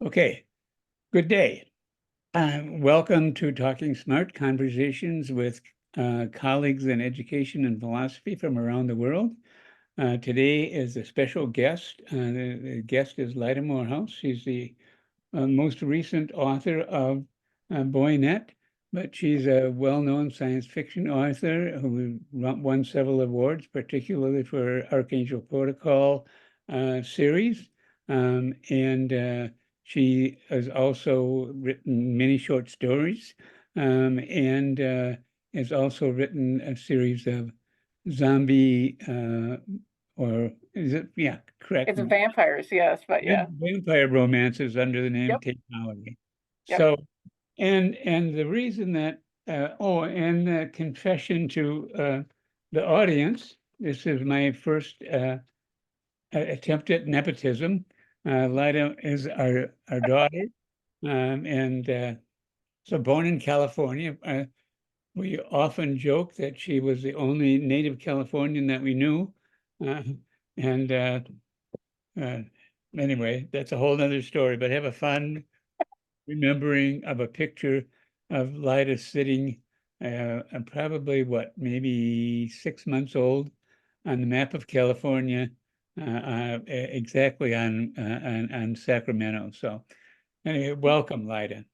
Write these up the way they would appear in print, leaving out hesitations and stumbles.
Okay, good day. Welcome to Talking Smart Conversations with colleagues in education and philosophy from around the world. Today is a special guest. The guest is Lyda Morehouse. She's the most recent author of Boynet, but she's a well-known science fiction author who won several awards, particularly for Archangel Protocol series. She has also written many short stories and has also written a series of zombie or is it? Yeah, correct. It's vampires, yes, but yeah. Vampire romances under the name Yep. Tate Hallaway. Yep. So, and the reason that, confession to the audience, this is my first attempt at nepotism. Lyda is our daughter, so born in California. We often joke that she was the only native Californian that we knew. Anyway, that's a whole nother story, but have a fun remembering of a picture of Lyda sitting probably maybe 6 months old on the map of California, exactly on Sacramento. So anyway, welcome, Lyda.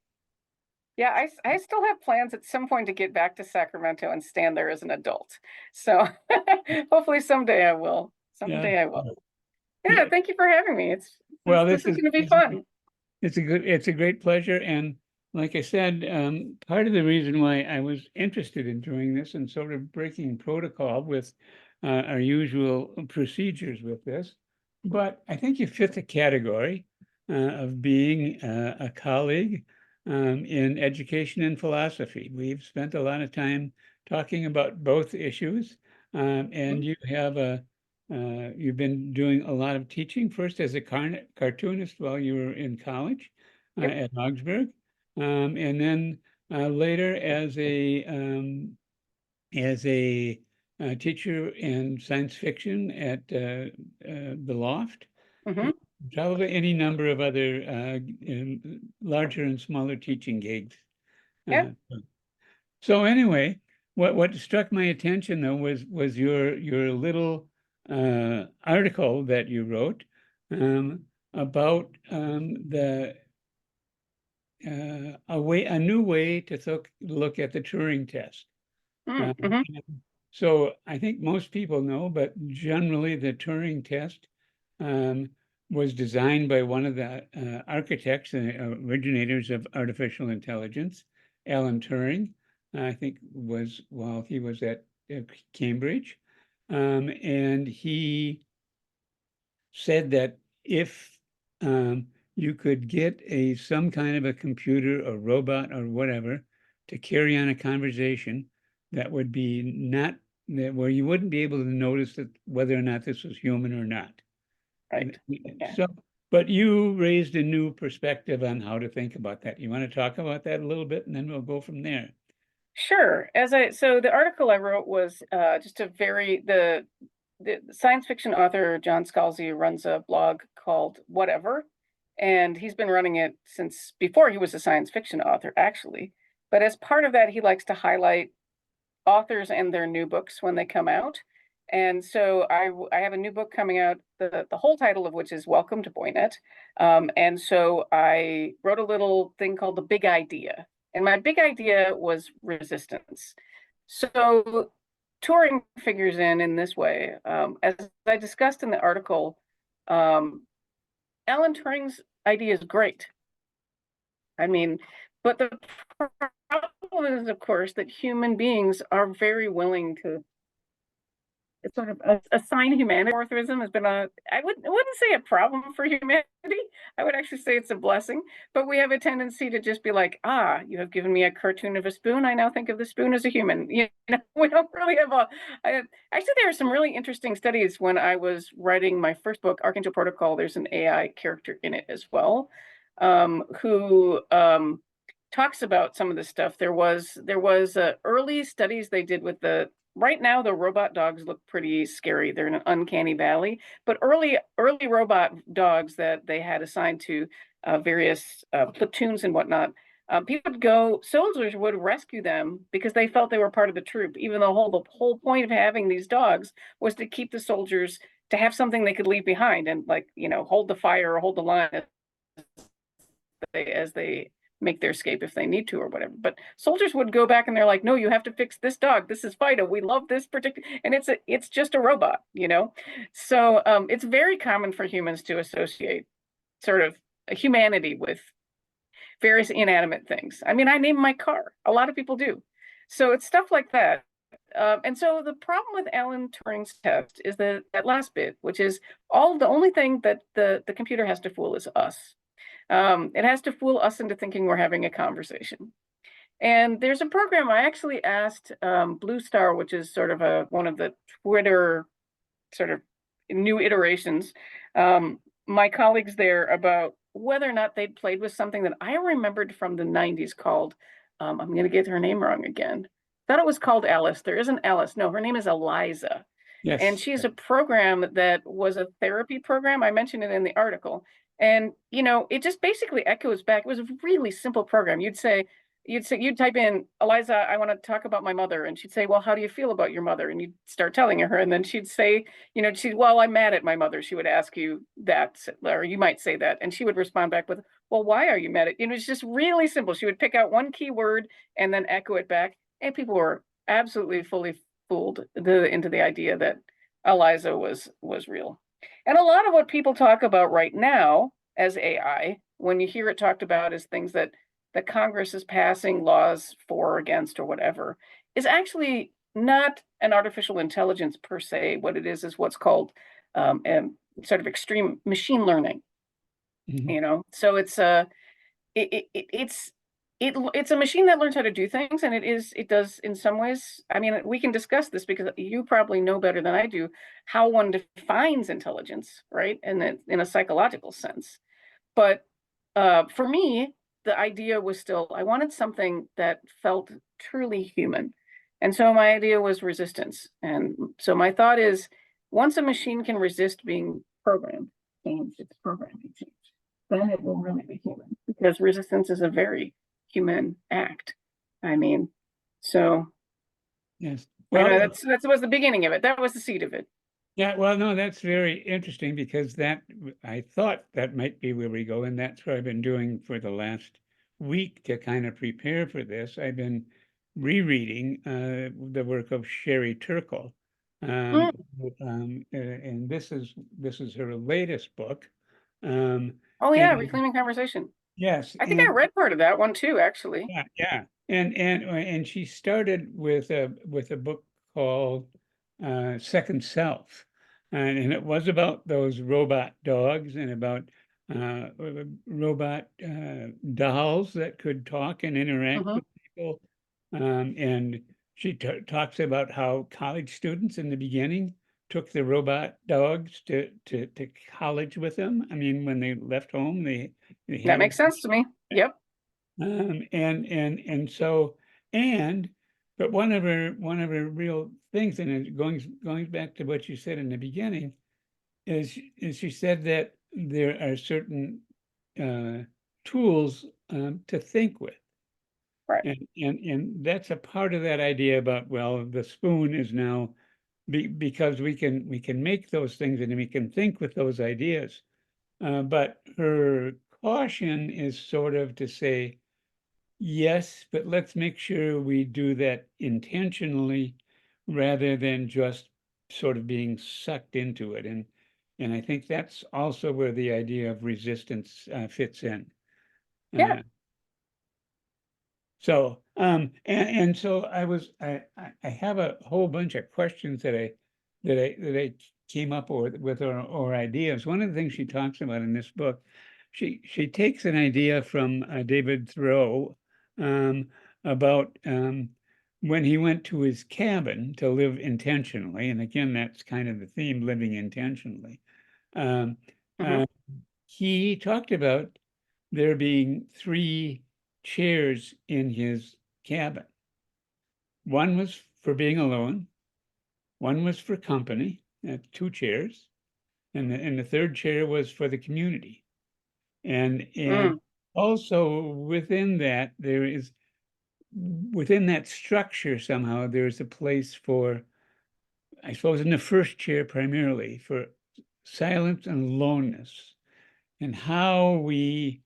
Yeah, I still have plans at some point to get back to Sacramento and stand there as an adult. So hopefully someday I will. Someday I will. Yeah, thank you for having me. This is going to be fun. It's a great pleasure. And like I said, part of the reason why I was interested in doing this and sort of breaking protocol with our usual procedures with this, but I think you fit the category of being a colleague in education and philosophy. We've spent a lot of time talking about both issues, and you have you've been doing a lot of teaching, first as a cartoonist while you were in college at Augsburg, and then later as a teacher in science fiction at the Loft. Probably any number of other larger and smaller teaching gigs. So anyway, what struck my attention though was your little article that you wrote about a new way to look at the Turing test. So I think most people know, but generally the Turing test was designed by one of the architects and originators of artificial intelligence, Alan Turing. I think while he was at Cambridge. And he said that if you could get some kind of a computer or robot or whatever to carry on a conversation that would be where you wouldn't be able to notice that whether or not this was human or not. Right. So, but you raised a new perspective on how to think about that. You want to talk about that a little bit, and then we'll go from there. Sure. So the article I wrote was just the science fiction author John Scalzi runs a blog called Whatever, and he's been running it since before he was a science fiction author, actually. But as part of that, he likes to highlight authors and their new books when they come out. And so I have a new book coming out, the whole title of which is Welcome to Boynet. And so I wrote a little thing called The Big Idea. And my big idea was resistance. So Turing figures in this way. As I discussed in the article, Alan Turing's idea is great. I mean, but the problem is, of course, that human beings are very willing to sort of assign humanity. Orthorism has been I wouldn't say a problem for humanity. I would actually say it's a blessing. But we have a tendency to just be like, you have given me a cartoon of a spoon. I now think of the spoon as a human. You know, we don't really have actually, there are some really interesting studies when I was writing my first book, Archangel Protocol. There's an AI character in it as well, who talks about some of this stuff. There was early studies they did with the right now the robot dogs look pretty scary. They're in an uncanny valley, but early robot dogs that they had assigned to various platoons and whatnot, soldiers would rescue them because they felt they were part of the troop, even though the whole point of having these dogs was to keep the soldiers, to have something they could leave behind and, like, hold the fire or hold the line as they make their escape if they need to or whatever. But soldiers would go back and they're like, no, you have to fix this dog. This is Fido. We love this particular, and it's just a robot, So it's very common for humans to associate sort of humanity with various inanimate things. I mean, I name my car. A lot of people do. So it's stuff like that. And so the problem with Alan Turing's test is that last bit, which is the only thing that the computer has to fool is us. It has to fool us into thinking we're having a conversation. And there's a program I actually asked Blue Star, which is sort of one of the Twitter sort of new iterations, my colleagues there, about whether or not they'd played with something that I remembered from the 90s called, I'm going to get her name wrong again. Thought it was called Alice. There isn't Alice. No, her name is Eliza. Yes. And she's a program that was a therapy program. I mentioned it in the article. And, it just basically echoes back. It was a really simple program. You'd type in, Eliza, I want to talk about my mother. And she'd say, well, how do you feel about your mother? And you'd start telling her. And then she'd say, well, I'm mad at my mother. She would ask you that, or you might say that. And she would respond back with, well, why are you mad at, it's just really simple. She would pick out one key word and then echo it back. And people were absolutely fully fooled into the idea that Eliza was real. And a lot of what people talk about right now as AI, when you hear it talked about as things that the Congress is passing laws for or against or whatever, is actually not an artificial intelligence per se. What it is what's called sort of extreme machine learning. Mhm. So it's it's a machine that learns how to do things, and it does in some ways. I mean, we can discuss this because you probably know better than I do how one defines intelligence, right? And in a psychological sense. But for me, the idea was still, I wanted something that felt truly human. And so my idea was resistance. And so my thought is, once a machine can resist being programmed, change its programming change, then it will really be human, because resistance is a very human act. I mean, so Yes. I know Well, that was the beginning of it. That was the seed of it. yeah, well, no, that's very interesting because I thought that might be where we go, and that's what I've been doing for the last week to kind of prepare for this. I've been rereading the work of Sherry Turkle, Mm. and this is her latest book. Um, Oh yeah, and reclaiming conversation. yes, I think I and read part of that one too, actually. yeah, yeah, and she started with a book called Second Self, and it was about those robot dogs and about robot dolls that could talk and interact Hmm. with people. And she talks about how college students in the beginning took the robot dogs to college with them. I mean, when they left home, they That had makes sense to me. Yep. and so but one of her real things, and it going back to what you said in the beginning, is she said that there are certain tools to think with, Right. and that's a part of that idea about, well, the spoon is now because we can make those things and we can think with those ideas, but her caution is sort of to say, yes, but let's make sure we do that intentionally rather than just sort of being sucked into it. And I think that's also where the idea of resistance fits in. Yeah. Uh, and so I have a whole bunch of questions that I came up with or ideas. One of the things she talks about in this book, she takes an idea from David Thoreau about when he went to his cabin to live intentionally, and again, that's kind of the theme, living intentionally. Um, Hmm. uh, he talked about there being three chairs in his cabin. One was for being alone, One was for company, 2 chairs, and the third chair was for the community. And Mm. also within that, within that structure somehow, there's a place for, I suppose, in the first chair primarily, for silence and aloneness, and how we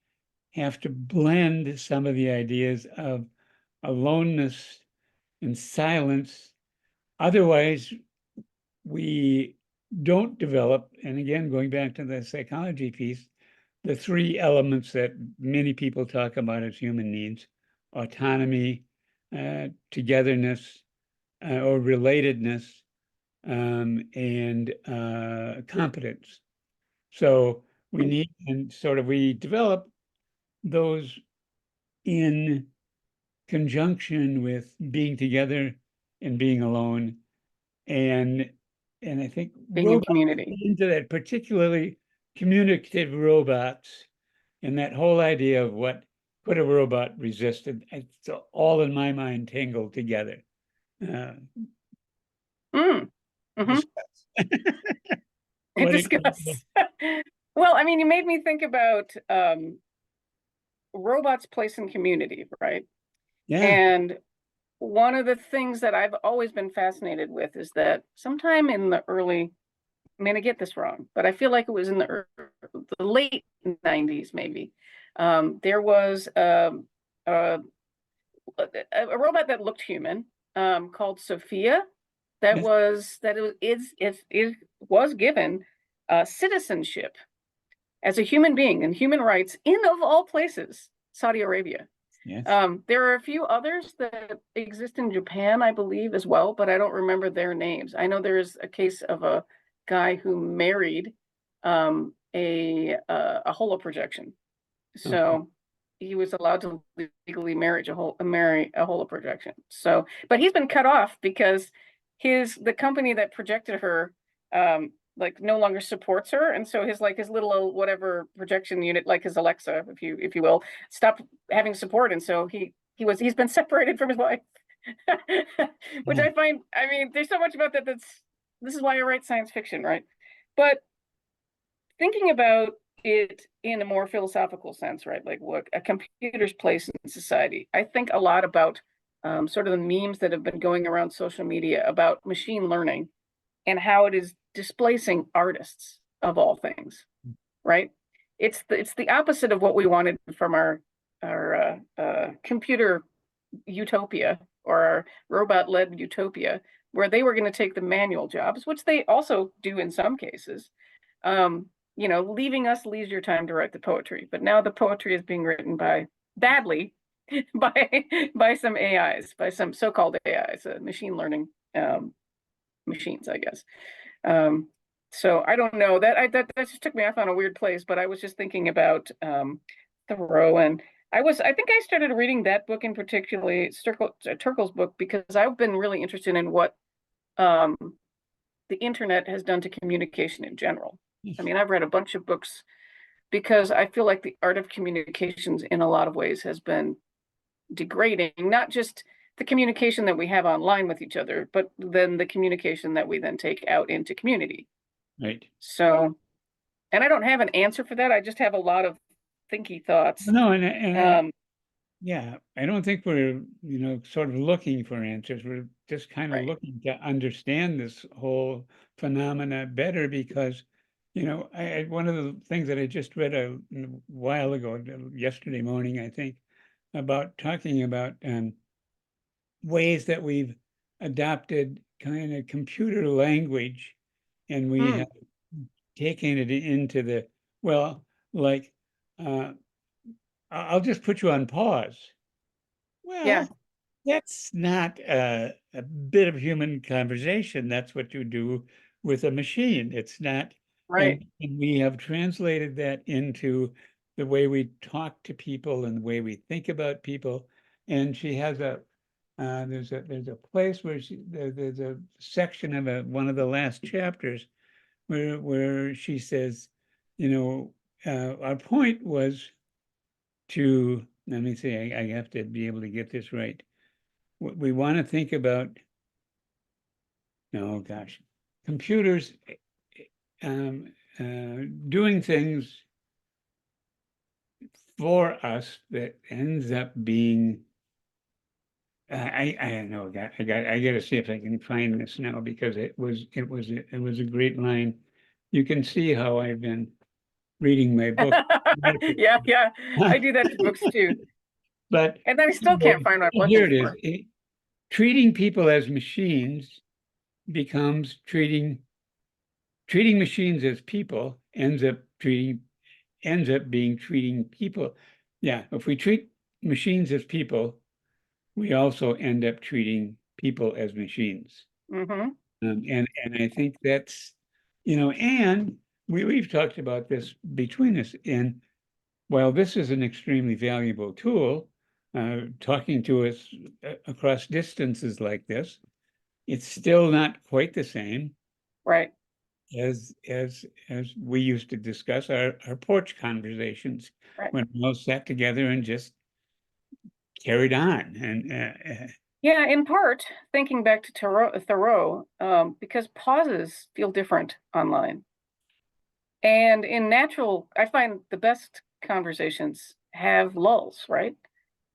have to blend some of the ideas of aloneness and silence. Otherwise, we don't develop, and again, going back to the psychology piece, the 3 elements that many people talk about as human needs: autonomy, togetherness, or relatedness, and competence. So we need, and sort of we develop those in conjunction with being together and being alone. And I think Being in robots community. into that, particularly communicative robots, and that whole idea of what could a robot resist. It's all in my mind tangled together. Uh, Mm. Hmm. discuss. And What do you- discuss. Well, I mean, you made me think about robots' place in community, right? Yeah. And one of the things that I've always been fascinated with is that sometime in the early, I mean, I get this wrong, but I feel like it was in the late 90s, maybe. There was a, a robot that looked human, called Sophia, that Yes. it was given citizenship as a human being and human rights in, of all places, Saudi Arabia. Yes. There are a few others that exist in Japan, I believe, as well, but I don't remember their names. I know there is a case of a guy who married a holoprojection. Okay. So he was allowed to legally marry a holoprojection. So, but he's been cut off because the company that projected her like no longer supports her, and so his little whatever projection unit, like his Alexa, if you will, stopped having support, and so he's been separated from his wife. Which Yeah. I mean, there's so much about that this is why I write science fiction, right? But thinking about it in a more philosophical sense, right? Like what a computer's place in society. I think a lot about sort of the memes that have been going around social media about machine learning and how it is displacing artists of all things, right? It's the opposite of what we wanted from our computer utopia, or our robot-led utopia, where they were going to take the manual jobs, which they also do in some cases, leaving us leisure time to write the poetry. But now the poetry is being written badly by some AIs, by some so-called AIs, machine learning machines, I guess. So I don't know, that just took me off on a weird place, but I was just thinking about Thoreau, and I think I started reading that book in particularly, Turkle's book, because I've been really interested in what um, the internet has done to communication in general. I mean, I've read a bunch of books because I feel like the art of communications in a lot of ways has been degrading, not just the communication that we have online with each other, but then the communication that we then take out into community. Right. So, and I don't have an answer for that. I just have a lot of thinky thoughts. No, Um, yeah, I don't think we're, sort of looking for answers. We're just kind of right. looking to understand this whole phenomena better because, one of the things that I just read a while ago, yesterday morning, I think, about talking about ways that we've adopted kind of computer language, and we Hmm. have taken it into well, like, I'll just put you on pause. Yeah. Well, that's not a bit of human conversation. That's what you do with a machine. It's not, Right. and we have translated that into the way we talk to people and the way we think about people. And she has there's a place where there's a section of one of the last chapters where she says, our point was to, let me see, I have to be able to get this right. We want to think about, no, gosh, computers doing things for us that ends up being. I don't know. I got to see if I can find this now because it was a great line. You can see how I've been reading my book. Yeah, yeah. I do that to books too. But And I still can't find what I'm here looking it is. for. Treating people as machines becomes treating machines as people ends up being treating people. Yeah, if we treat machines as people, we also end up treating people as machines. Mm-hmm. And I think that's, and we've talked about this between us. And while this is an extremely valuable tool, talking to us across distances like this, it's still not quite the same Right. as we used to discuss our porch conversations Right. when we all sat together and just carried on. And Yeah, in part, thinking back to Thoreau, because pauses feel different online. And in natural, I find the best conversations have lulls, right?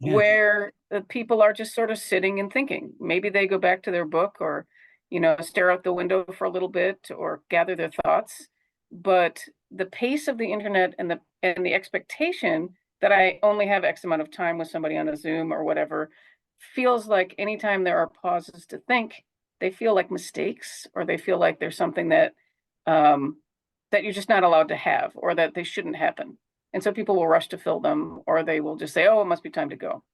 yes, Where the people are just sort of sitting and thinking. Maybe they go back to their book or, stare out the window for a little bit or gather their thoughts. But the pace of the internet and the expectation that I only have X amount of time with somebody on a Zoom or whatever feels like anytime there are pauses to think, they feel like mistakes or they feel like there's something um, that you're just not allowed to have or that they shouldn't happen. And so people will rush to fill them or they will just say, oh, it must be time to go.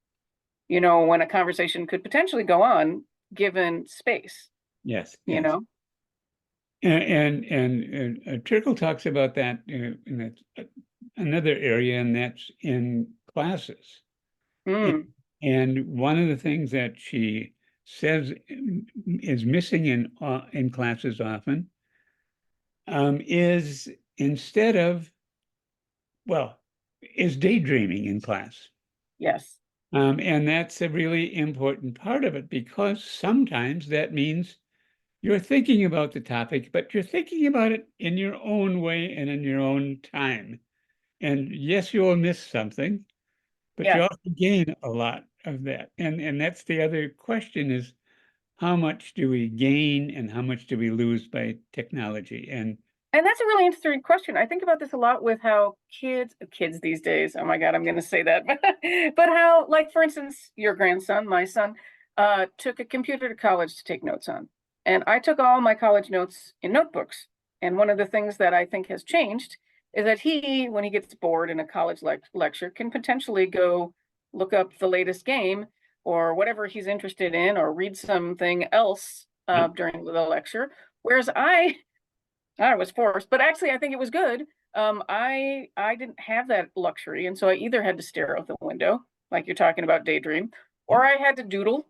When a conversation could potentially go on given space, yes, you yes. know? And Trickle talks about that in another area, and that's in classes. Mm, And one of the things that she says is missing in classes often is instead of, well, is daydreaming in class. yes. And that's a really important part of it because sometimes that means you're thinking about the topic, but you're thinking about it in your own way and in your own time. And yes, you will miss something, but you Yeah. also gain a lot of that. And that's the other question is how much do we gain and how much do we lose by technology? And And that's a really interesting question. I think about this a lot with how kids these days, oh my God, I'm going to say that, but how, like, for instance, your grandson, my son, took a computer to college to take notes on. And I took all my college notes in notebooks. And one of the things that I think has changed is that he, when he gets bored in a college lecture, can potentially go look up the latest game or whatever he's interested in or read something else during the lecture. Whereas I was forced, but actually I think it was good. I didn't have that luxury, and so I either had to stare out the window, like you're talking about daydream, or I had to doodle.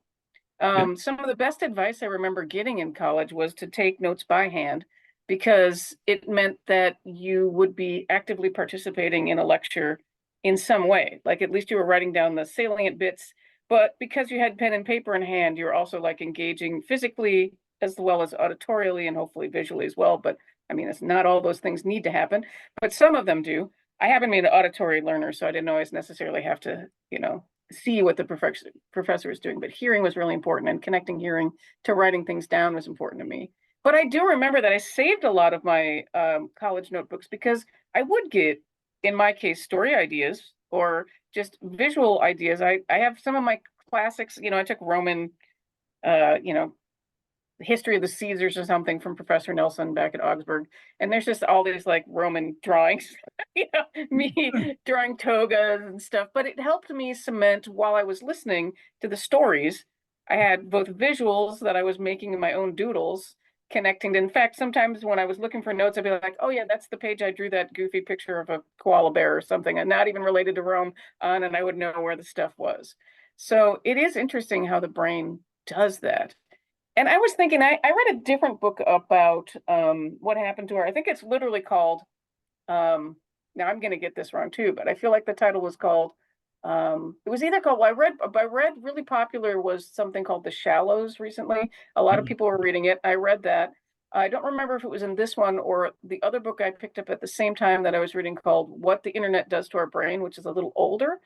yeah, Some of the best advice I remember getting in college was to take notes by hand because it meant that you would be actively participating in a lecture in some way. Like at least you were writing down the salient bits, but because you had pen and paper in hand, you're also like engaging physically as well as auditorially and hopefully visually as well. But I mean, it's not all those things need to happen, but some of them do. I happen to be an auditory learner, so I didn't always necessarily have to, see what the professor was doing, but hearing was really important and connecting hearing to writing things down was important to me. But I do remember that I saved a lot of my college notebooks because I would get, in my case, story ideas or just visual ideas. I have some of my classics, I took Roman, uh, you know, the history of the Caesars or something from Professor Nelson back at Augsburg. And there's just all these like Roman drawings, me drawing togas and stuff. But it helped me cement while I was listening to the stories. I had both visuals that I was making in my own doodles, connecting to, in fact, sometimes when I was looking for notes, I'd be like, oh yeah, that's the page I drew that goofy picture of a koala bear or something, and not even related to Rome on, and I would know where the stuff was. So it is interesting how the brain does that. And I was thinking, I read a different book about what happened to her. I think it's literally called, now I'm going to get this wrong too, but I feel like the title was called It was either called, well, I read really popular was something called The Shallows recently. A lot of people were reading it. I read that. I don't remember if it was in this one or the other book I picked up at the same time that I was reading called What the Internet Does to Our Brain, which is a little older.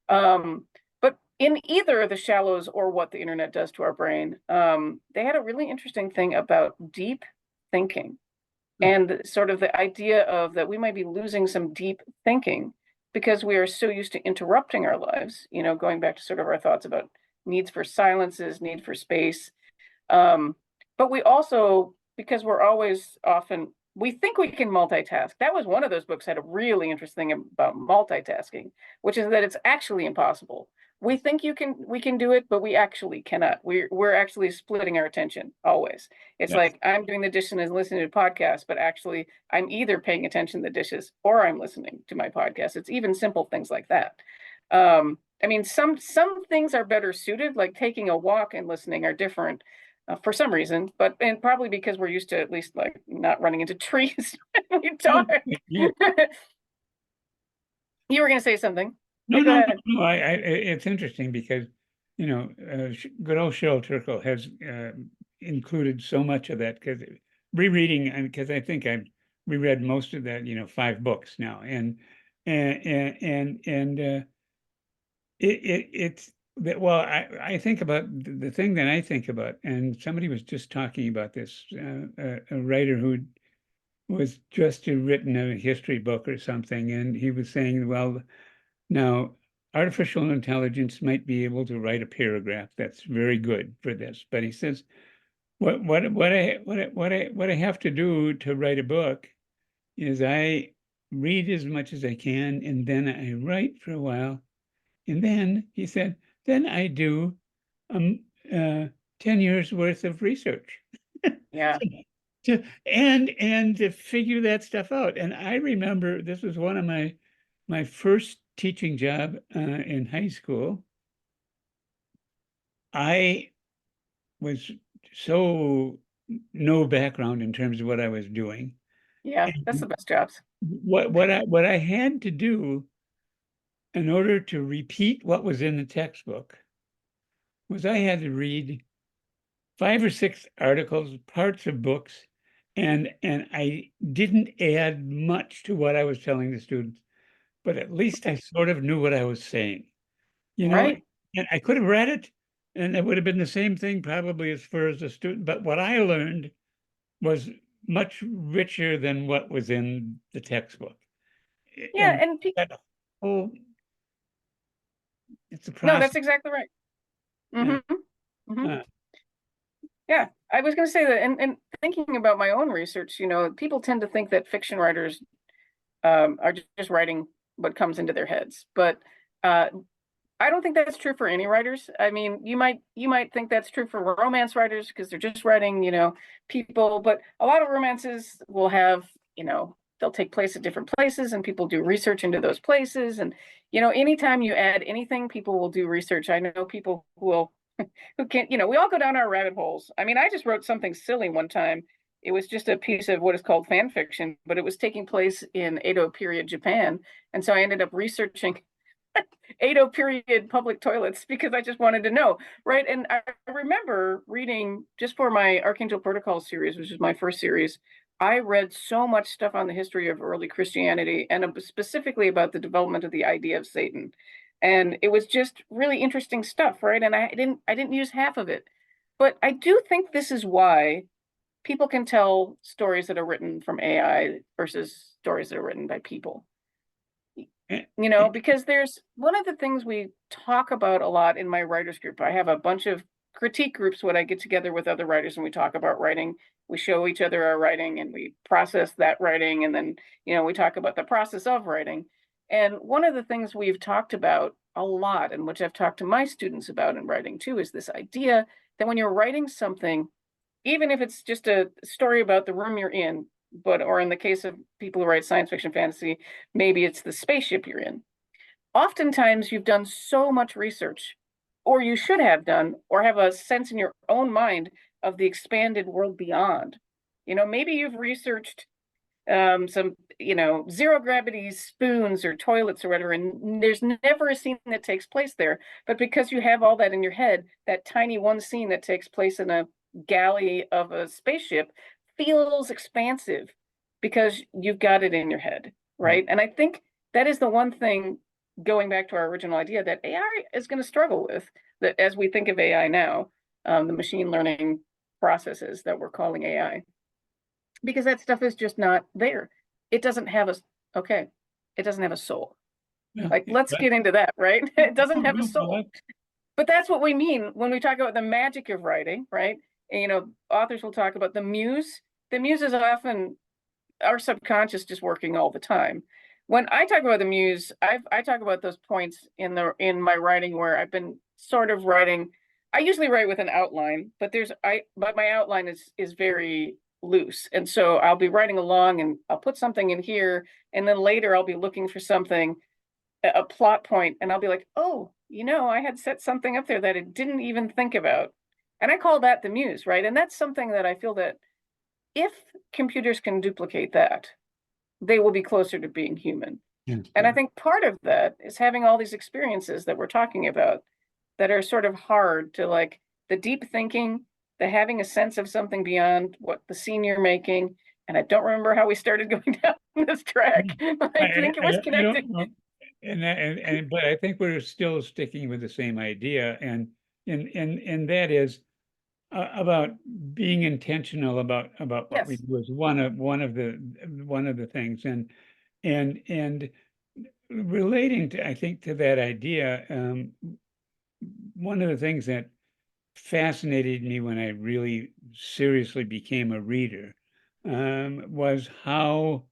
But in either The Shallows or What the Internet Does to Our Brain, they had a really interesting thing about deep thinking and sort of the idea of that we might be losing some deep thinking because we are so used to interrupting our lives, going back to sort of our thoughts about needs for silences, need for space. But we also, because we're always often, we think we can multitask. That was one of those books that had a really interesting thing about multitasking, which is that it's actually impossible. We think we can do it, but we actually cannot. We're actually splitting our attention always. It's Yes. like I'm doing the dishes and listening to podcasts, but actually I'm either paying attention to the dishes or I'm listening to my podcast. It's even simple things like that. I mean, some things are better suited, like taking a walk and listening are different for some reason, and probably because we're used to at least like not running into trees when we talk. Yeah. You were going to say something. No, Go no, ahead. no, no. It's interesting because, good old Cheryl Turkle has included so much of that because rereading, because I think I've reread most of that, 5 books now, and it's that. Well, I think about the thing that I think about, and somebody was just talking about this, a writer who was just written a history book or something, and he was saying, well, now, artificial intelligence might be able to write a paragraph that's very good for this, but he says, what I have to do to write a book is I read as much as I can, and then I write for a while, and then he said, then I do um 10 years worth of research. Yeah. And to figure that stuff out. And I remember this was one of my first teaching job in high school. I was so no background in terms of what I was doing. Yeah, that's the And best jobs. what I had to do in order to repeat what was in the textbook was I had to read 5 or 6 articles, parts of books, and I didn't add much to what I was telling the students, but at least I sort of knew what I was saying. Right. And I could have read it, and it would have been the same thing probably as far as a student. But what I learned was much richer than what was in the textbook. Yeah, And and that whole, it's a no, process. that's exactly right. Yeah. Hmm. Uh, Yeah, I was going to say that, and thinking about my own research, people tend to think that fiction writers are just writing what comes into their heads, but uh, I don't think that's true for any writers. I mean, you might think that's true for romance writers because they're just writing, people, but a lot of romances will have, they'll take place at different places and people do research into those places. And, anytime you add anything, people will do research. I know people who will who can't, we all go down our rabbit holes. I mean, I just wrote something silly one time. It was just a piece of what is called fan fiction, but it was taking place in Edo period Japan. And so I ended up researching Edo period public toilets because I just wanted to know, right? And I remember reading just for my Archangel Protocol series, which is my first series. I read so much stuff on the history of early Christianity and specifically about the development of the idea of Satan. And it was just really interesting stuff, right? And I didn't use half of it. But I do think this is why people can tell stories that are written from AI versus stories that are written by people. and- Because there's one of the things we talk about a lot in my writers group. I have a bunch of critique groups when I get together with other writers and we talk about writing. We show each other our writing and we process that writing. And then, we talk about the process of writing. And one of the things we've talked about a lot, and which I've talked to my students about in writing too, is this idea that when you're writing something, even if it's just a story about the room you're in, or in the case of people who write science fiction fantasy, maybe it's the spaceship you're in. Oftentimes you've done so much research, or you should have done, or have a sense in your own mind of the expanded world beyond. Maybe you've researched some, zero gravity spoons or toilets or whatever, and there's never a scene that takes place there. But because you have all that in your head, that tiny one scene that takes place in a galley of a spaceship feels expansive because you've got it in your head, right? And I think that is the one thing, going back to our original idea, that AI is going to struggle with, that as we think of AI now, the machine learning processes that we're calling AI, because that stuff is just not there. It doesn't have it doesn't have a soul. Yeah, Like, let's get into that, right? It doesn't have a well, soul. But that's what we mean when we talk about the magic of writing, right? And, authors will talk about the muse. The muse is often our subconscious just working all the time. When I talk about the muse, I talk about those points in my writing where I've been sort of writing. I usually write with an outline, but my outline is very loose. And so I'll be writing along and I'll put something in here, and then later I'll be looking for something, a plot point, and I'll be like, oh, I had set something up there that I didn't even think about. And I call that the muse, right? And that's something that I feel that if computers can duplicate that, they will be closer to being human. And I think part of that is having all these experiences that we're talking about that are sort of hard to, like, the deep thinking, the having a sense of something beyond what the scene you're making. And I don't remember how we started going down this track, but I think it was connected. But I think we're still sticking with the same idea, and that is about being intentional about what we Yes. do is one of the things, and relating to, I think, to that idea. One of the things that fascinated me when I really seriously became a reader was how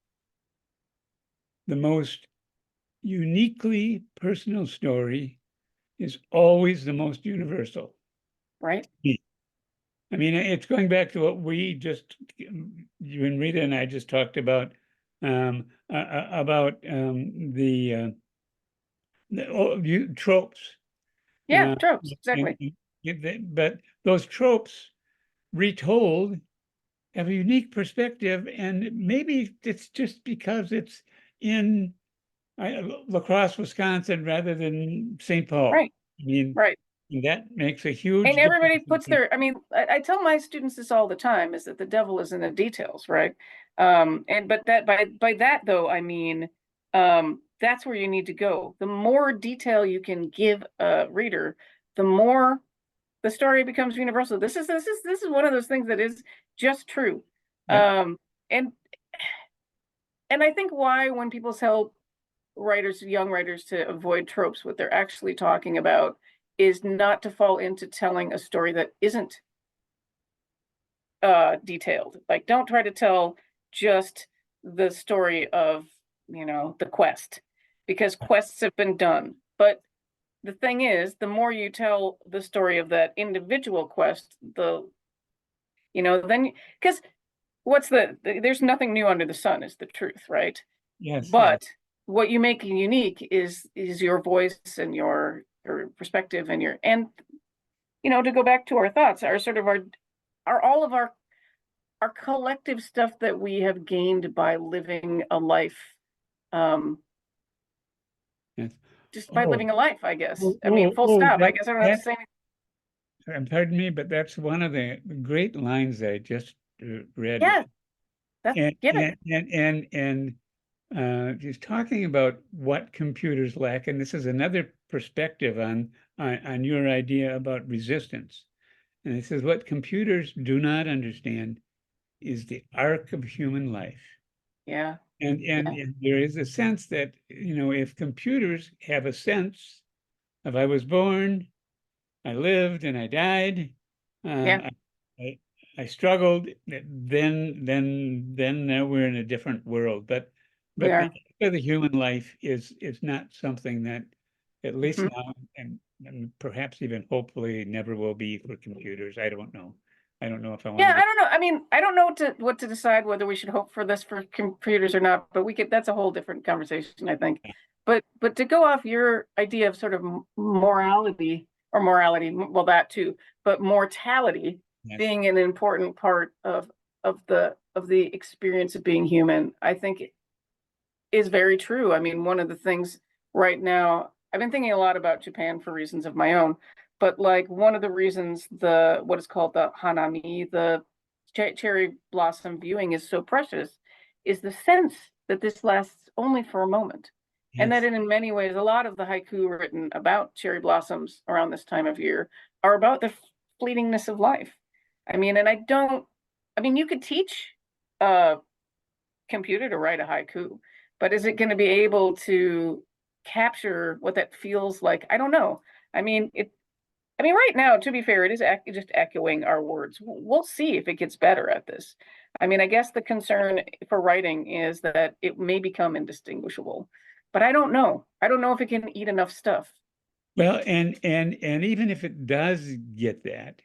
the most uniquely personal story is always the most universal. Right. I mean, it's going back to what we just, you and Rita and I just talked about tropes. Yeah, tropes, exactly. But those tropes retold have a unique perspective, and maybe it's just because it's in La Crosse, Wisconsin, rather than St. Paul. Right. I mean, Right. that makes a huge And everybody difference. puts I tell my students this all the time, is that the devil is in the details, right? But that by that though, I mean, that's where you need to go. The more detail you can give a reader, the more the story becomes universal. This is one of those things that is just true. Yep. And I think why, when people tell young writers, to avoid tropes, what they're actually talking about is not to fall into telling a story that isn't detailed. Like, don't try to tell just the story of, the quest, because quests have been done. But the thing is, the more you tell the story of that individual quest, then, because there's nothing new under the sun, is the truth, right? Yes. But what you make unique is your voice and your perspective and to go back to our thoughts, are all of our collective stuff that we have gained by living a life, Yes. just by living a life, I guess. Full Stop. I guess I don't have to say anything. And pardon me, but that's one of the great lines that I just read. Yeah, that's just talking about what computers lack, and this is another perspective on your idea about resistance. And it says what computers do not understand is the arc of human life. Yeah. And there is a sense that, if computers have a sense of I was born, I lived, and I died, I struggled, then we're in a different world. But the human life is not something that, at least now, and perhaps even hopefully never will be for computers. I don't know. I don't know if I want I don't know. I mean, I don't know what to decide whether we should hope for this for computers or not, but that's a whole different conversation, I think. But to go off your idea of sort of morality, well, that too, but mortality being an important part of the of the experience of being human, I think is very true. I mean, one of the things right now, I've been thinking a lot about Japan for reasons of my own, but like one of the reasons what is called the hanami, the cherry blossom viewing is so precious, is the sense that this lasts only for a moment. And that Yes. in many ways, a lot of the haiku written about cherry blossoms around this time of year are about the fleetingness of life. I mean, you could teach a computer to write a haiku, but is it going to be able to capture what that feels like? I don't know. I mean, right now, to be fair, it is just echoing our words. We'll see if it gets better at this. I mean, I guess the concern for writing is that it may become indistinguishable, but I don't know. I don't know if it can eat enough stuff. Well, and even if it does get that,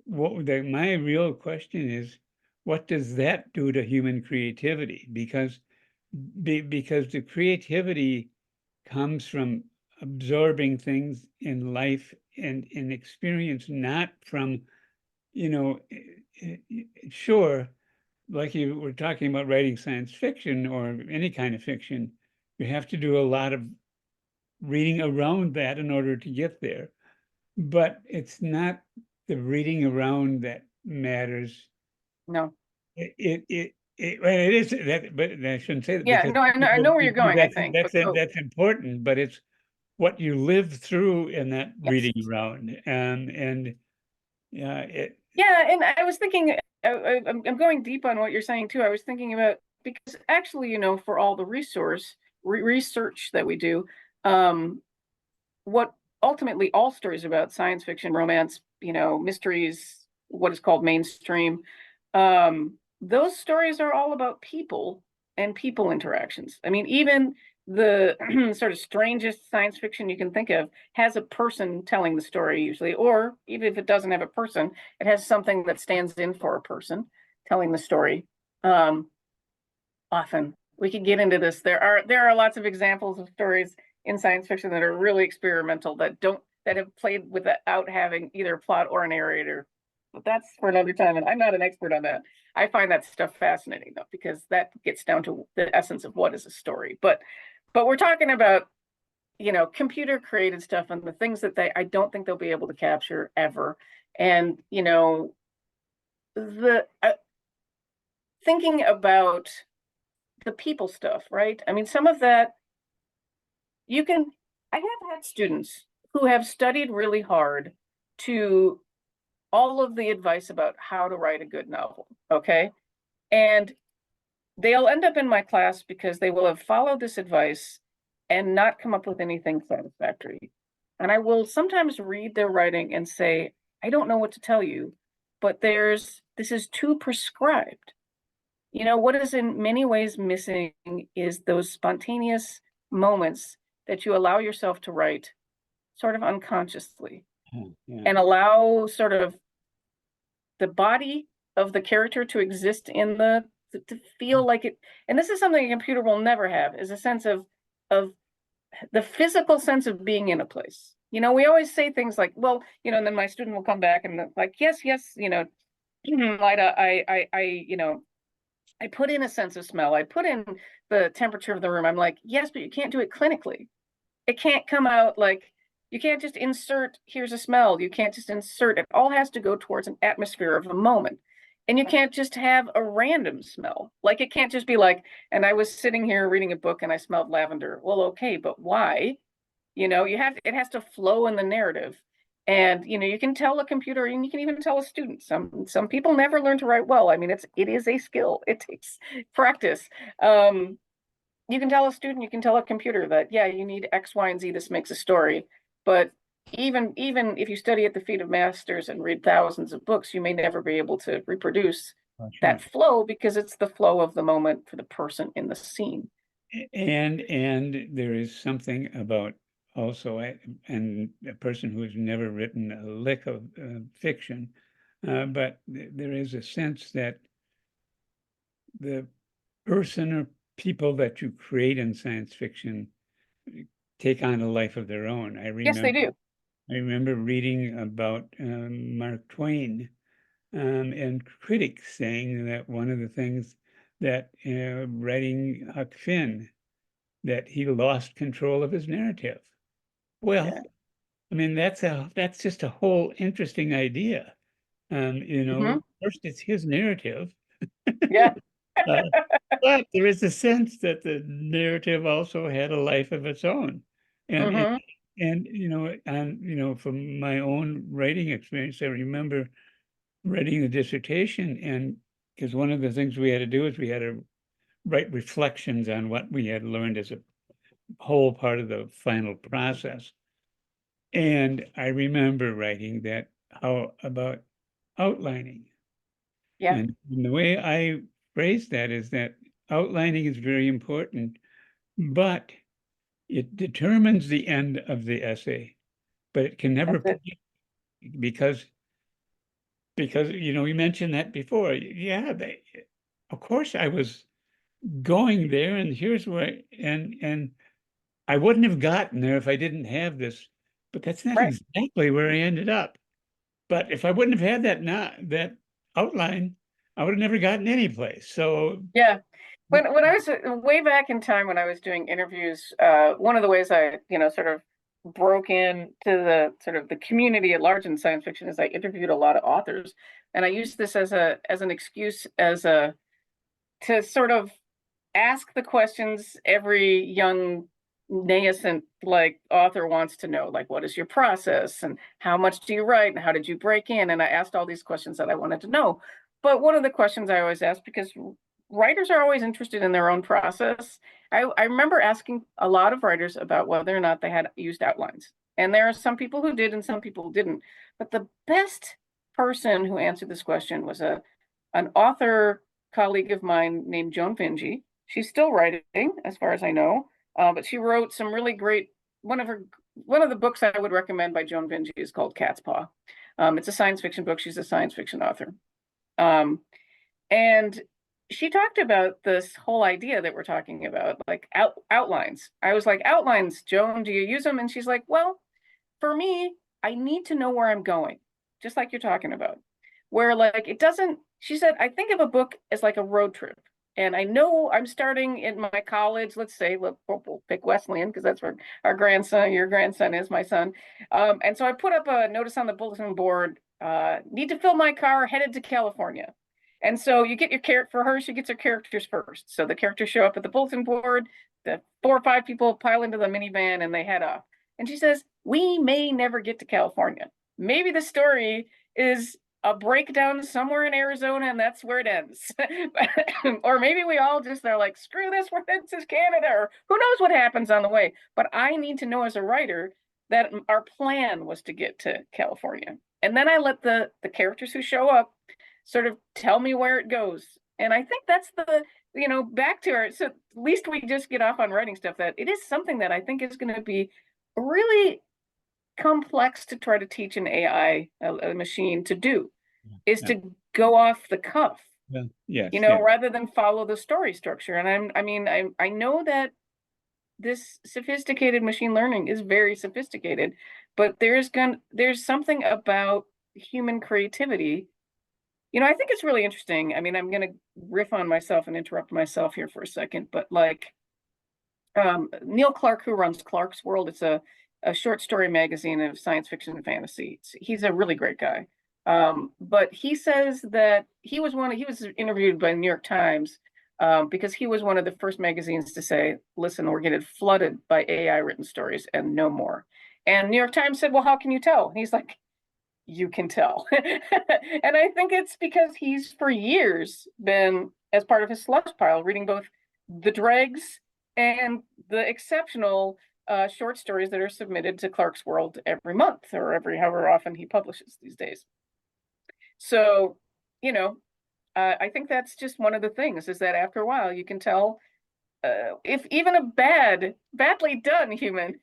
my real question is, what does that do to human creativity? Because the creativity comes from absorbing things in life and in experience, not from, you know, sure, like you were talking about writing science fiction or any kind of fiction, you have to do a lot of reading around that in order to get there. But it's not the reading around that matters. No. Well, it is that, but I shouldn't say that Yeah, because no, I know where you're going, I think, but go. that's important. But it's what you live through in that Yes. reading around, and yeah, Yeah, and I was thinking, I'm going deep on what you're saying too. I was thinking about, because actually, for all the research that we do, what ultimately all stories about science fiction, romance, mysteries, what is called mainstream, those stories are all about people and people interactions. I mean, even the sort of strangest science fiction you can think of has a person telling the story usually, or even if it doesn't have a person, it has something that stands in for a person telling the story. Often we could get into this. There are lots of examples of stories in science fiction that are really experimental that have played without having either plot or a narrator. But that's for another time, and I'm not an expert on that. I find that stuff fascinating though, because that gets down to the essence of what is a story. But we're talking about computer created stuff and the things that I don't think they'll be able to capture ever. And the thinking about the people stuff, right? I mean, some of that I have had students who have studied really hard to all of the advice about how to write a good novel, okay? And they'll end up in my class because they will have followed this advice and not come up with anything satisfactory. And I will sometimes read their writing and say, I don't know what to tell you, but this is too prescribed. What is in many ways missing is those spontaneous moments that you allow yourself to write sort of unconsciously and allow sort of the body of the character to exist to feel like it. And this is something a computer will never have, is a sense of the physical sense of being in a place. We always say things like, well, and then my student will come back and like, yes, Lyda, I put in a sense of smell. I put in the temperature of the room. I'm like, yes, but you can't do it clinically. It can't come out like, you can't just insert, here's a smell. You can't just insert, it all has to go towards an atmosphere of a moment. And you can't just have a random smell. Like it can't just be like, and I was sitting here reading a book and I smelled lavender. Well, okay, but why? It has to flow in the narrative. And you can tell a computer, and you can even tell a student. Some people never learn to write well. I mean, it is a skill. It takes practice. You can tell a student, you can tell a computer that, yeah, you need X, Y, and Z. This makes a story. But even if you study at the feet of masters and read thousands of books, you may never be able to reproduce that flow, because it's the flow of the moment for the person in the scene. And there is something about also, and a person who has never written a lick of fiction, but there is a sense that the person or people that you create in science fiction take on a life of their own. Yes, they do. I remember reading about Mark Twain and critics saying that one of the things that writing Huck Finn, that he lost control of his narrative. Well, Yeah. I mean, that's just a whole interesting idea. Hmm. First it's his narrative, Yeah. uh, but there is a sense that the narrative also had a life of its own. And and Hmm. from my own writing experience, I remember writing the dissertation, and because one of the things we had to do is we had to write reflections on what we had learned as a whole part of the final process. And I remember writing that how about outlining. Yeah. And the way I phrase that is that outlining is very important, but it determines the end of the essay, but it can never That's it. predict, because we mentioned that before. Yeah, of course I was going there, and here's where, and I wouldn't have gotten there if I didn't have this, but that's not Right. exactly where I ended up. But if I wouldn't have had that outline, I would have never gotten any place. So Yeah. When I was way back in time when I was doing interviews, one of the ways I, sort of broke into the sort of the community at large in science fiction is I interviewed a lot of authors, and I used this as an excuse to sort of ask the questions every young nascent like author wants to know, like what is your process and how much do you write and how did you break in? And I asked all these questions that I wanted to know. But one of the questions I always ask, because writers are always interested in their own process, I remember asking a lot of writers about whether or not they had used outlines. And there are some people who did and some people who didn't. But the best person who answered this question was an author colleague of mine named Joan Vinge. She's still writing, as far as I know, but she wrote some really great. One of the books I would recommend by Joan Vinge is called Cat's Paw. It's a science fiction book. She's a science fiction author, um, and she talked about this whole idea that we're talking about, like outlines. I was like, outlines, Joan, do you use them? And she's like, well, for me, I need to know where I'm going, just like you're talking about. Where like it doesn't, she said, I think of a book as like a road trip. And I know I'm starting in my college, let's say, we'll pick Wesleyan because that's where our grandson, your grandson is, my son. And so I put up a notice on the bulletin board, need to fill my car, headed to California. And so you get your character, for her, she gets her characters first. So the characters show up at the bulletin board, the 4 or 5 people pile into the minivan and they head off. And she says, we may never get to California. Maybe the story is a breakdown somewhere in Arizona and that's where it ends. Or maybe we all just are like, screw this, this is Canada, or who knows what happens on the way. But I need to know as a writer that our plan was to get to California. And then I let the characters who show up sort of tell me where it goes. And I think that's back to our, so at least we just get off on writing stuff, that it is something that I think is going to be really complex to try to teach an AI, a machine to do, is yeah, to go off the cuff, yeah, yes, yeah. rather than follow the story structure. And I know that this sophisticated machine learning is very sophisticated, but there's something about human creativity. I think it's really interesting. I mean, I'm going to riff on myself and interrupt myself here for a second, but like Neil Clark, who runs Clark's World, it's a short story magazine of science fiction and fantasy. He's a really great guy. But he says that he was interviewed by the New York Times because he was one of the first magazines to say, listen, we're getting flooded by AI written stories and no more. And New York Times said, well, how can you tell? And he's like, you can tell. And I think it's because he's for years been, as part of his slush pile, reading both the dregs and the exceptional short stories that are submitted to Clark's World every month or every however often he publishes these days. So, I think that's just one of the things, is that after a while you can tell if even a badly done human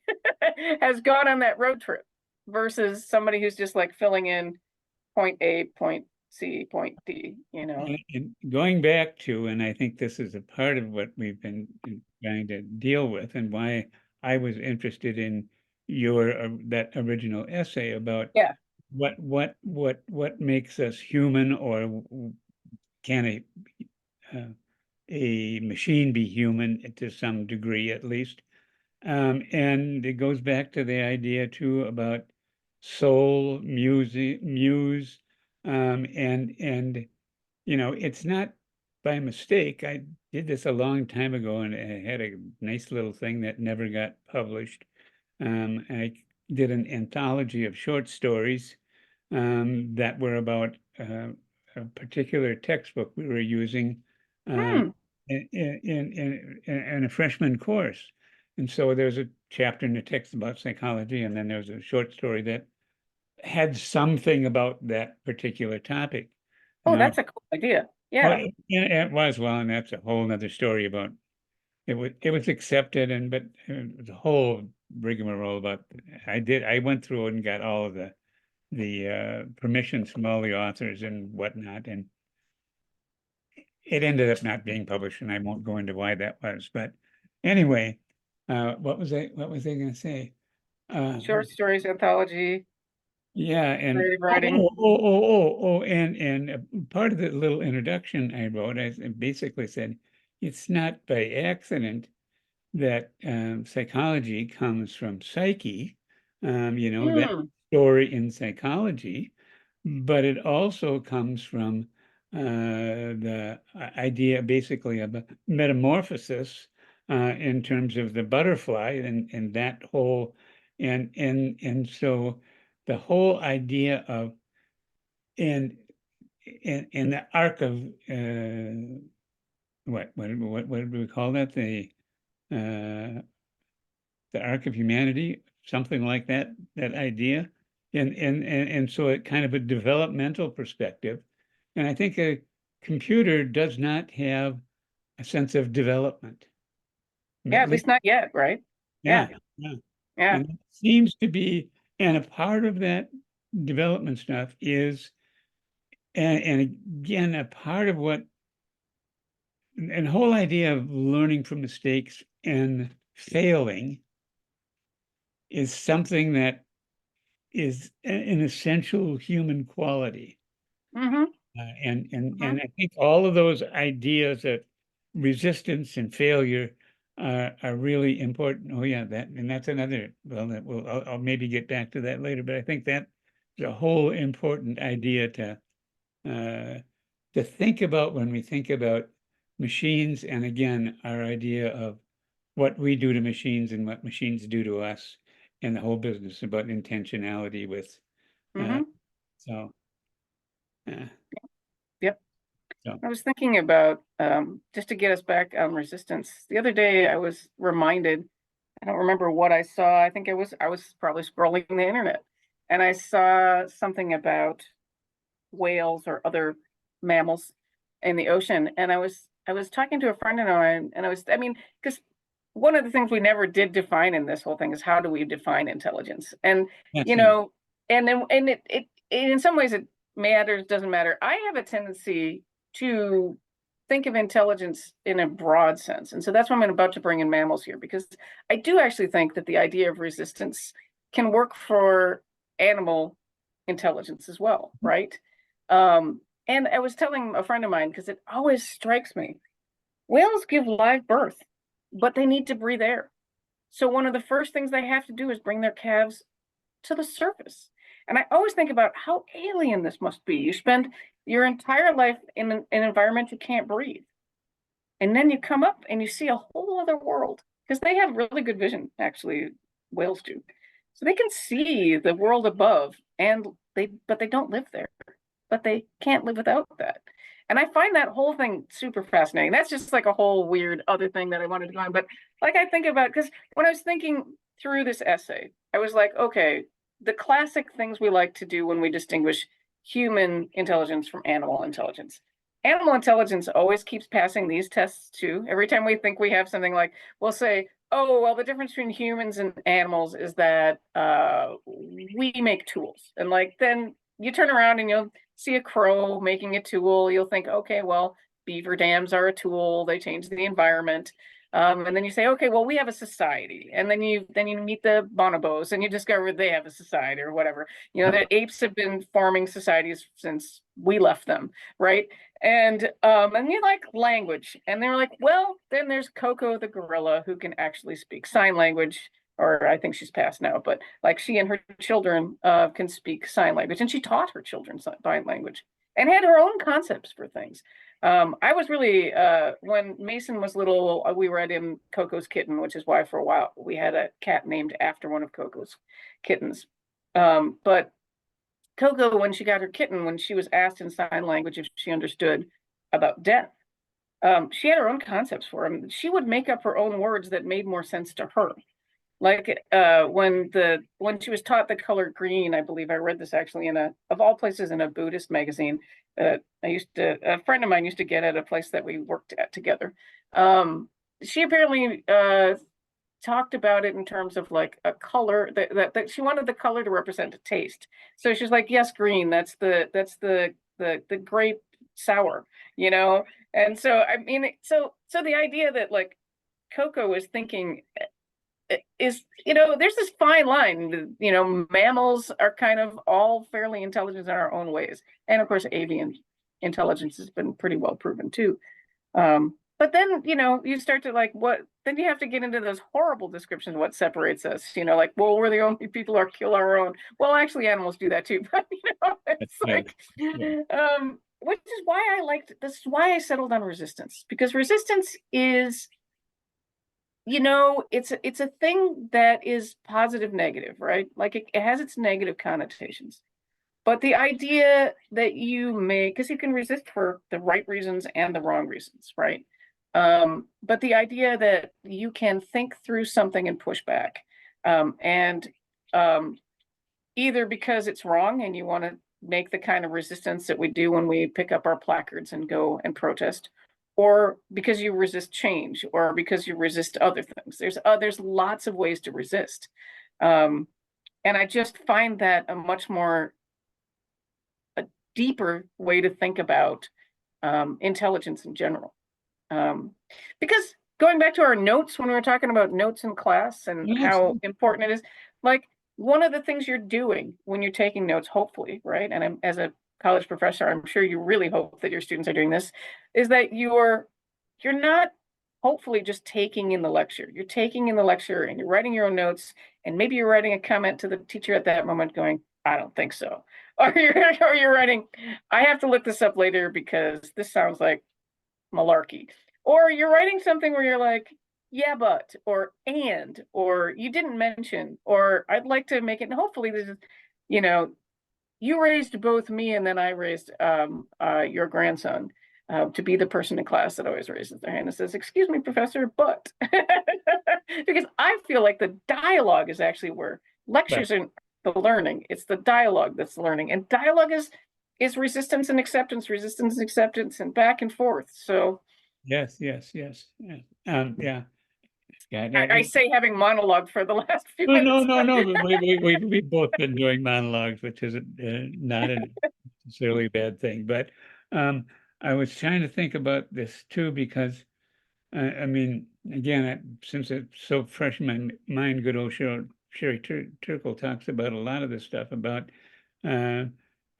has gone on that road trip versus somebody who's just like filling in point A, point C, point D, And going back to, and I think this is a part of what we've been trying to deal with, and why I was interested in your that original essay about Yeah. what makes us human, or can a machine be human to some degree at least? And it goes back to the idea too about soul, music, muse, and it's not by mistake. I did this a long time ago, and I had a nice little thing that never got published. I did an anthology of short stories that were about a particular textbook we were using Hmm. in a freshman course. And so there's a chapter in the text about psychology, and then there's a short story that had something about that particular topic. Oh, Now, that's a cool idea. well, Yeah. it was, well, and that's a whole nother story about it was accepted, and but the whole rigmarole about I went through it and got all of the permissions from all the authors and whatnot, and it ended up not being published, and I won't go into why that was. But anyway, what was I going to say? Short stories anthology, Yeah, and creative writing. and part of the little introduction I wrote, I basically said it's not by accident that psychology comes from psyche, that Hmm. story in psychology, but it also comes from the idea basically of a metamorphosis in terms of the butterfly and that whole and so the whole idea of in in the arc of what do we call that, uh, the arc of humanity, something like that idea. And so it kind of a developmental perspective. And I think a computer does not have a sense of development. Yeah, At at least least, not yet, right? yeah, Yeah. yeah. Yeah. And it seems to be, and a part of that development stuff is, and again, a part of what, and the whole idea of learning from mistakes and failing is something that is an essential human quality. Mm-hmm. And I think all of those ideas that resistance and failure are really important. Oh yeah, that's another. Well, I'll maybe get back to that later, but I think that's a whole important idea uh, to think about when we think about machines, and again, our idea of what we do to machines and what machines do to us, and the whole business about intentionality with uh, Mm-hmm. so. Uh, Yep. so I was thinking about just to get us back on resistance. The other day I was reminded, I don't remember what I saw. I think I was probably scrolling the internet and I saw something about whales or other mammals in the ocean. And I was talking to a friend of mine and because one of the things we never did define in this whole thing is how do we define intelligence? And that's you it. know, and it in some ways it matters, doesn't matter. I have a tendency to think of intelligence in a broad sense. And so that's why I'm about to bring in mammals here, because I do actually think that the idea of resistance can work for animal intelligence as well, right? And I was telling a friend of mine, because it always strikes me, whales give live birth, but they need to breathe air. So one of the first things they have to do is bring their calves to the surface. And I always think about how alien this must be. You spend your entire life in an environment you can't breathe. And then you come up and you see a whole other world, because they have really good vision, actually, whales do. So they can see the world above, and but they don't live there. But they can't live without that. And I find that whole thing super fascinating. That's just like a whole weird other thing that I wanted to go on. But like I think about, because when I was thinking through this essay, I was like, okay, the classic things we like to do when we distinguish human intelligence from animal intelligence. Animal intelligence always keeps passing these tests too. Every time we think we have something, like we'll say, oh, well, the difference between humans and animals is that we make tools. And like then you turn around and you'll see a crow making a tool. You'll think, okay, well, beaver dams are a tool. They change the environment. And then you say, okay, well, we have a society. And then you meet the bonobos and you discover they have a society or whatever. You know, the apes have been forming societies since we left them, right? And you like language. And they're like, well, then there's Coco the gorilla who can actually speak sign language, or I think she's passed now, but like she and her children can speak sign language, and she taught her children sign language and had her own concepts for things. I was really, when Mason was little, we read him Coco's Kitten, which is why for a while we had a cat named after one of Coco's kittens. But Coco, when she got her kitten, when she was asked in sign language if she understood about death, she had her own concepts for him. She would make up her own words that made more sense to her. Like when she was taught the color green, I believe I read this actually in of all places in a Buddhist magazine that a friend of mine used to get at a place that we worked at together. She apparently talked about it in terms of like a color that she wanted the color to represent a taste. So she's like, yes, green, that's the grape sour, you know? And so I mean, so the idea that like Coco is thinking is, you know, there's this fine line. You know, mammals are kind of all fairly intelligent in our own ways, and of course avian intelligence has been pretty well proven too. But then, you know, you start to like then you have to get into those horrible descriptions of what separates us, you know, like, well, we're the only people who kill our own. Well, actually animals do that too, but you know, it's like which is why this is why I settled on resistance, because resistance is, you know, it's a thing that is positive, negative, right? Like it has its negative connotations. But the idea that you make, because you can resist for the right reasons and the wrong reasons, right? But the idea that you can think through something and push back, and either because it's wrong and you want to make the kind of resistance that we do when we pick up our placards and go and protest, or because you resist change, or because you resist other things. There's lots of ways to resist. And I just find that a deeper way to think about intelligence in general. Because going back to our notes, when we were talking about notes in class and how important it is, like one of the things you're doing when you're taking notes, hopefully, right? And as a college professor, I'm sure you really hope that your students are doing this, is that you're not hopefully just taking in the lecture. You're taking in the lecture and you're writing your own notes, and maybe you're writing a comment to the teacher at that moment going, I don't think so. Or you're writing, I have to look this up later because this sounds like malarkey. Or you're writing something where you're like, yeah, but, or you didn't mention, or I'd like to make it, and hopefully this is, you know, you raised both me and then I raised your grandson to be the person in class that always raises their hand and says, excuse me, professor, but. Because I feel like the dialogue is actually where lectures are the learning. It's the dialogue that's learning. And dialogue is resistance and acceptance, and back and forth. So yes. Yeah. I say having monologue for the last few No. minutes. We've both been doing monologues, which is not necessarily a bad thing. But I was trying to think about this too, because I mean, again, since it's so fresh in my mind, good old Sherry Turkle talks about a lot of this stuff about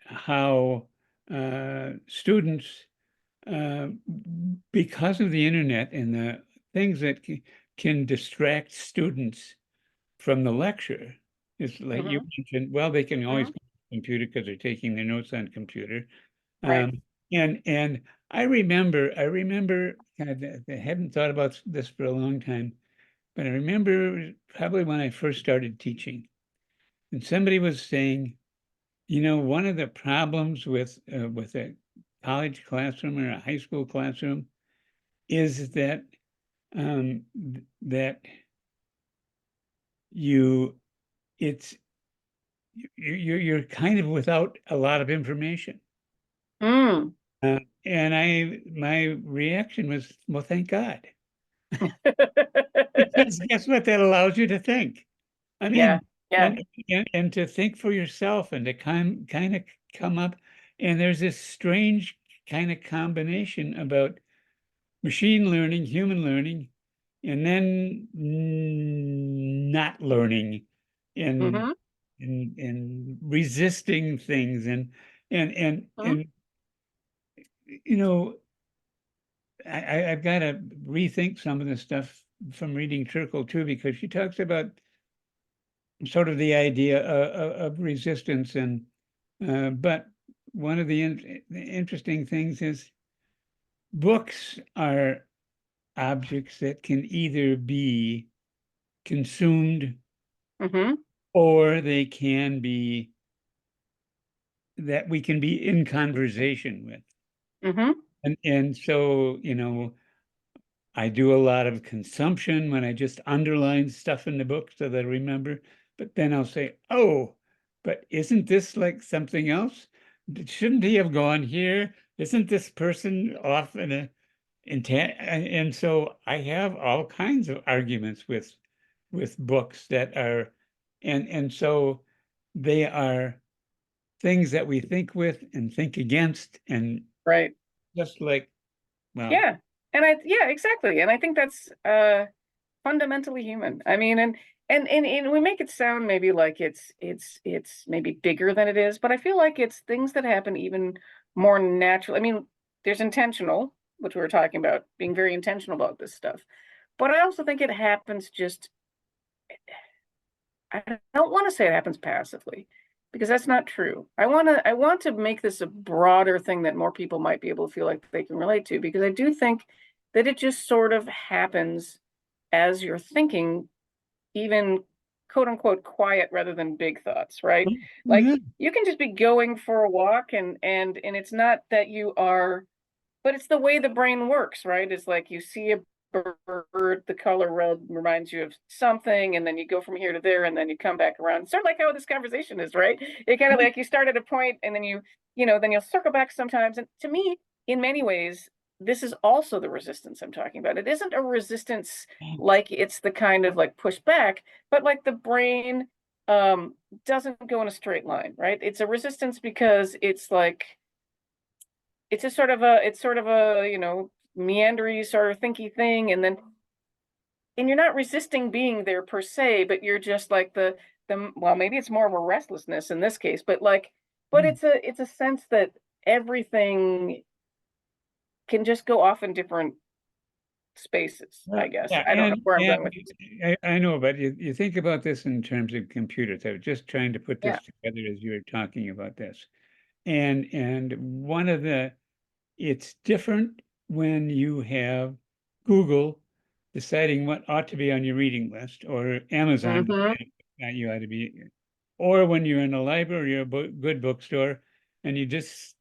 how students, because of the internet and the things that can distract students from the lecture, it's like you mentioned, well, they can always go to the computer because they're taking their notes on computer. Right. And I remember, God, I haven't thought about this for a long time, but I remember probably when I first started teaching, and somebody was saying, you know, one of the problems with a college classroom or a high school classroom is that that you're kind of without a lot of information. Mm. And my reaction was, well, thank God. Because guess what? That allows you to think. I Yeah. mean, Yeah. and to think for yourself and to kind of come up. And there's this strange kind of combination about machine learning, human learning, and then not learning and Mm-hmm. and resisting things and and Mm-hmm. and you know, I've got to rethink some of the stuff from reading Churchill too, because she talks about sort of the idea of resistance and but one of the interesting things is books are objects that can either be consumed Mm-hmm. or they can be that we can be in conversation with. Mm-hmm. And so, you know, I do a lot of consumption when I just underline stuff in the book so that I remember, but then I'll say, oh, but isn't this like something else? Shouldn't he have gone here? Isn't this person off in a intent? And so I have all kinds of arguments with books that are, and so they are things that we think with and think against, and Right. just like, well, Yeah. Yeah, exactly. And I think that's fundamentally human. I mean, and we make it sound maybe like it's maybe bigger than it is, but I feel like it's things that happen even more natural. I mean, there's intentional, which we were talking about, being very intentional about this stuff. But I also think it happens just, I don't want to say it happens passively, because that's not true. I want to make this a broader thing that more people might be able to feel like they can relate to, because I do think that it just sort of happens as you're thinking, even quote unquote quiet rather than big thoughts, right? Like yeah. you can just be going for a walk and it's not that you are, but it's the way the brain works, right? It's like you see a bird, the color red reminds you of something, and then you go from here to there, and then you come back around. Sort of like how this conversation is, right? It kind of like you start at a point, and then then you'll circle back sometimes. And to me, in many ways, this is also the resistance I'm talking about. It isn't a resistance like it's the kind of like push back, but like the brain doesn't go in a straight line, right? It's a resistance because it's like it's sort of a meandery sort of thinky thing, and you're not resisting being there per se, but you're just like the well, maybe it's more of a restlessness in this case, but like, but Mm. it's a sense that everything can just go off in different spaces, I guess. Yeah, I don't know where I'm and going with this. I know, but you think about this in terms of computers. I was just trying to put Yeah. this together as you were talking about this. And one of the it's different when you have Google deciding what ought to be on your reading list, or Amazon Mm-hmm. deciding that you ought to be, or when you're in a library or a good bookstore and you just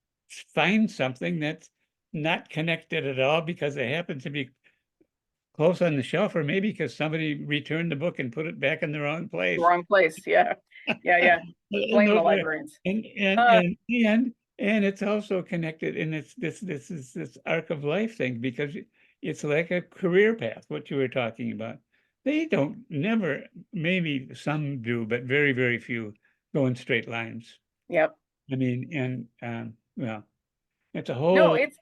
find something that's not connected at all because it happens to be close on the shelf, or maybe because somebody returned the book and put it back in the wrong place. Wrong place. Yeah. Yeah, yeah. And Blame the those are, librarians. and and Uh, and and and it's also connected, and it's this is this arc of life thing, because it's like a career path, what you were talking about. They don't never, maybe some do, but very, very few go in straight lines. yep. I mean, and well, it's a No, whole it's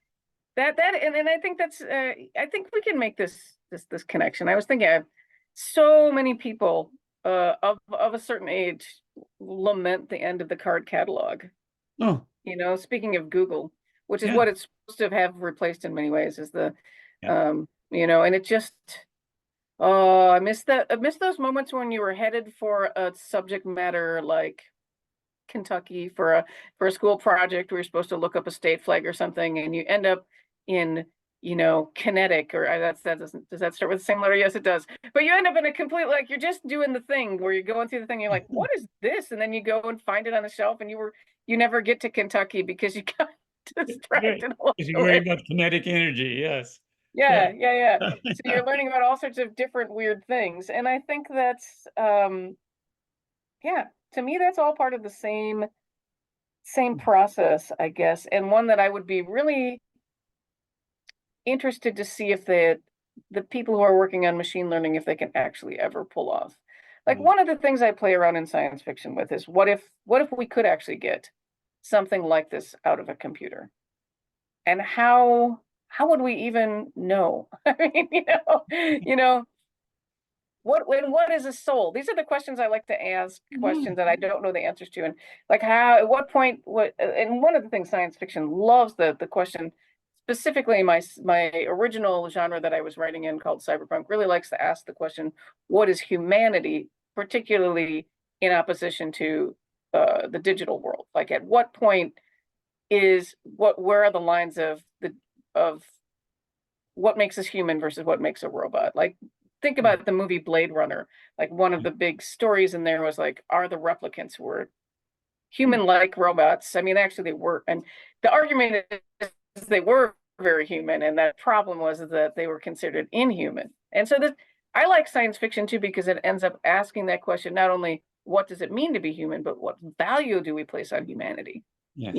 that and I think that's I think we can make this connection. I was thinking so many people of a certain age lament the end of the card catalog. oh Speaking of Google, which is yeah, what it's supposed to have replaced in many ways, is the yeah. and it just oh, I miss that. I miss those moments when you were headed for a subject matter like Kentucky for a school project where you're supposed to look up a state flag or something, and you end up in kinetic, or that doesn't, does that start with the same letter? Yes, it does. But you end up in a complete, like, you're just doing the thing where you're going through the thing, you're like, what is this? And then you go and find it on the shelf, and you never get to Kentucky because you got Right. distracted along Because you the worry way. about kinetic energy, yes. Yeah. Yeah, yeah, yeah. So you're learning about all sorts of different weird things, and I think that's yeah, to me that's all part of the same process, I guess, and one that I would be really interested to see if the people who are working on machine learning, if they can actually ever pull off. Like, Mm. one of the things I play around in science fiction with is what if we could actually get something like this out of a computer? And how how would we even know? I mean, what is a soul? These are the questions I like to ask, questions that I don't know the answers to. And like how, at what point, and one of the things science fiction loves the question, specifically my original genre that I was writing in called cyberpunk really likes to ask the question, what is humanity, particularly in opposition to the digital world? Like at what point where are the lines of what makes us human versus what makes a robot? Like think about the movie Blade Runner. Like one of the big stories in there was like, are the replicants were human-like robots? I mean, actually they were, and the argument is they were very human, and that problem was that they were considered inhuman. And so I like science fiction too, because it ends up asking that question, not only what does it mean to be human, but what value do we place on humanity? Yes.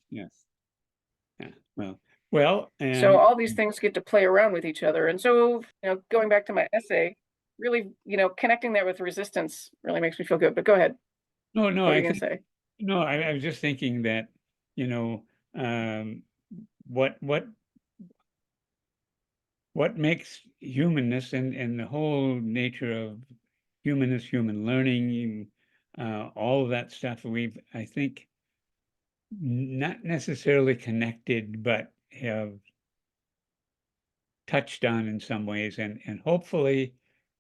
Yes. Yeah. Well, so all these things get to play around with each other. And so, going back to my essay, really, connecting that with resistance really makes me feel good. But go ahead. No, what are you gonna say? No, I was just thinking that, what makes humanness and the whole nature of humanness, human learning, all of that stuff I think, not necessarily connected, but have touched on in some ways, and hopefully,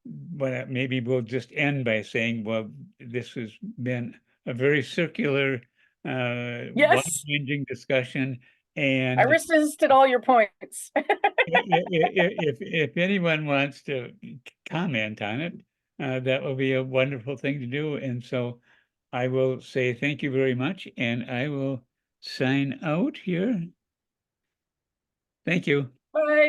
but maybe we'll just end by saying, well, this has been a very circular, Yes, wide-ranging discussion, I and resisted all your points. if anyone wants to comment on it, that will be a wonderful thing to do. And so I will say thank you very much, and I will sign out here. Thank you. Bye.